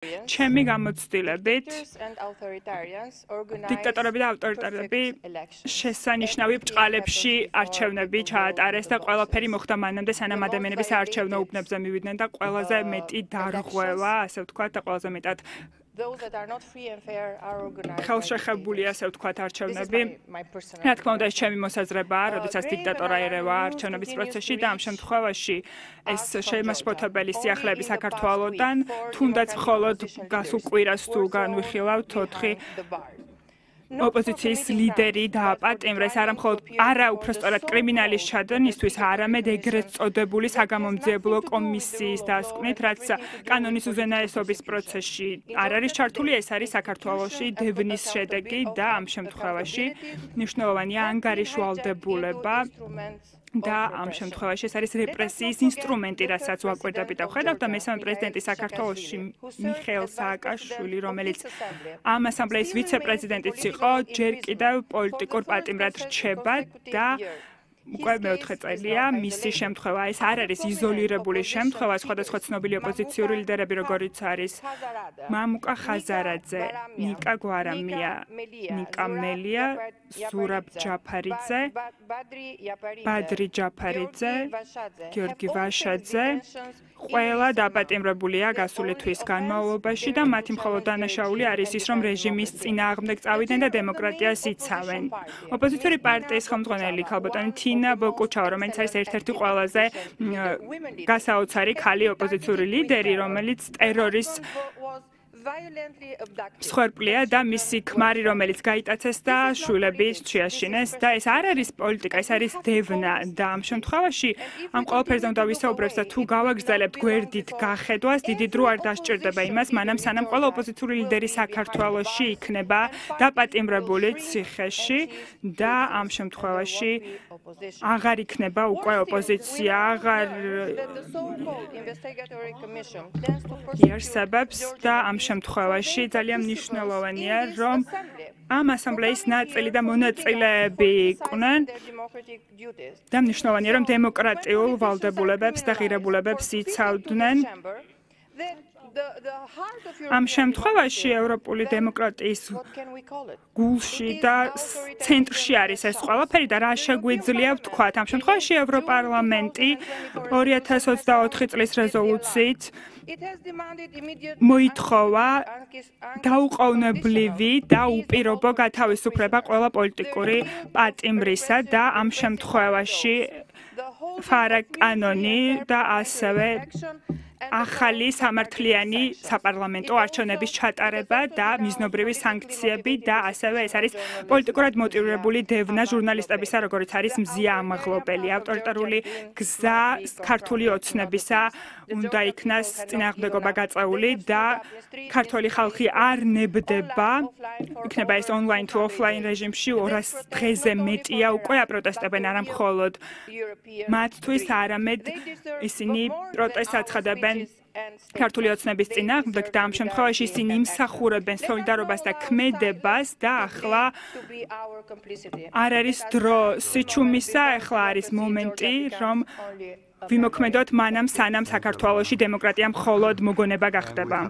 ჩემი გამოცდილებით დიქტატორები და ავტორიტარები შესანიშნავი ბრჭყალებში არჩევნები ჩაატარეს და ყველაფერი მოხდა მანამდე, სანამ ადამიანები საარჩევნო უბნებზე მივიდნენ და ყველაზე მეტი დარღვევა, ასე ვთქვათ, და ყველაზე მეტად ხელშეხებულია, ასე ვთქვათ, არჩევნები. რა თქმა უნდა, ეს ჩემი მოსაზრებაა, როდესაც დიქტატორა ერევა არჩევნების პროცესში და ამ შემთხვევაში ეს შემაშფოთებელი სიახლეები საქართველოდან, თუნდაც მხოლოდ გასულ კვირას თუ განვიხილავთ 4 ოპოზიციის ლიდერი დააპატიმრეს, არა უბრალოდ კრიმინალის ჩადენისთვის, არამედ ეგრეთ წოდებული საგამომძიებლო კომისიის დასკვნით, რაც კანონის უზენაესობის პროცესში არ არის ჩართული, ეს არის საქართველოში დევნის შედეგი და ამ შემთხვევაში მნიშვნელოვანია ანგარიშვალდებულება და ამ შემთხვევაში ეს არის რეპრესიის ინსტრუმენტი, რასაც ვაკვირდებით და ვხედავთ და მესამე პრეზიდენტი საქართველოში მიხეილ სააკაშვილი, რომელიც ამ ასამბლეის ვიცე-პრეზიდენტიც იყო, ჯერ კიდევ პოლიტიკურ პატიმრად რჩება და უკვე მეოთხე წელია მისი შემთხვევა. ეს არ არის იზოლირებული შემთხვევა, სხვადასხვა ცნობილი ოპოზიციური ლიდერები, როგორიც არის მამუკა ხაზარაძე, ნიკა გვარამია, ნიკა მელია, ზურაბ ჯაფარიძე, ბადრი ჯაფარიძე, გიორგი ვაშაძე, ყველა დაპატიმრებულია გასული თვის განმავლობაში და მათი მხოლოდ დანაშაული არის ის, რომ რეჟიმის წინააღმდეგ წავიდნენ და დემოკრატიას იცავენ. ოპოზიციური პარტიის ხელმძღვანელი ქალბატონი თინა ბოკუჩავა, რომელიც არის ერთ-ერთი ყველაზე გასაოცარი ქალი ოპოზიციური ლიდერი, რომელიც ტერორის მსხვერპლია და მისი ქმარი, რომელიც გაიტაცეს და შვილები შეაშინეს და ეს არ არის პოლიტიკა, ეს არის დევნა და ამ შემთხვევაში ამ ყველაფერზე უნდა ვისაუბრებთ და თუ გავაგრძელებთ გვერდით გახედვას, დიდი დრო არ დასჭირდება იმას, სანამ ყველა ოპოზიციური ლიდერი საქართველოში იქნება დაპატიმრებული ციხეში და ამ შემთხვევაში აღარ იქნება უკვე ოპოზიცია, აღარ იარსებებს და ამ შემთხვევაში ძალიან მნიშვნელოვანია, რომ ამ ასამბლეის ნაწილი და მონაწილეები იყვნენ და მნიშვნელოვანია, რომ დემოკრატიულ ვალდებულებებს და ღირებულებებს იცავდნენ. ამ შემთხვევაში ევროპული დემოკრატიის გულში და ცენტრში არის ეს ყველაფერი და რა შეგვიძლია ვთქვათ. ამ შემთხვევაში ევროპარლამენტი 2024 წლის რეზოლუციით მოითხოვა დაუყოვნებლივი და უპირობო გათავისუფლება ყველა პოლიტიკური პატიმრისა და ამ შემთხვევაში ფარაკანონი და ასევე ახალი სამართლიანი საპარლამენტო არჩევნების ჩატარება და მიზნობრივი სანქციები და ასევე ეს არის პოლიტიკურად მოტივირებული დევნა ჟურნალისტებისა, როგორც არის მზია ამაღლობელი. ავტორიტარული გზა ქართული ოცნებისა უნდა იქნას წინააღმდეგობა გაწეული და ქართული ხალხი არ ნებდება, იქნება ეს ონლაინ თუ ოფლაინ რეჟიმში 200 დღეზე მეტია უკვე აპროტესტებენ არა მხოლოდ მათთვის, არამედ ისინი პროტესტს აცხადებენ ქართული ოცნების წინააღმდეგ და ამ შემთხვევაში ისინი იმსახურებენ სოლიდარობას და ქმედებას და ახლა არ არის დრო სიჩუმისა, ახლა არის მომენტი, რომ ვიმოქმედოთ მანამ, სანამ საქართველოში დემოკრატია მხოლოდ მოგონება გახდება.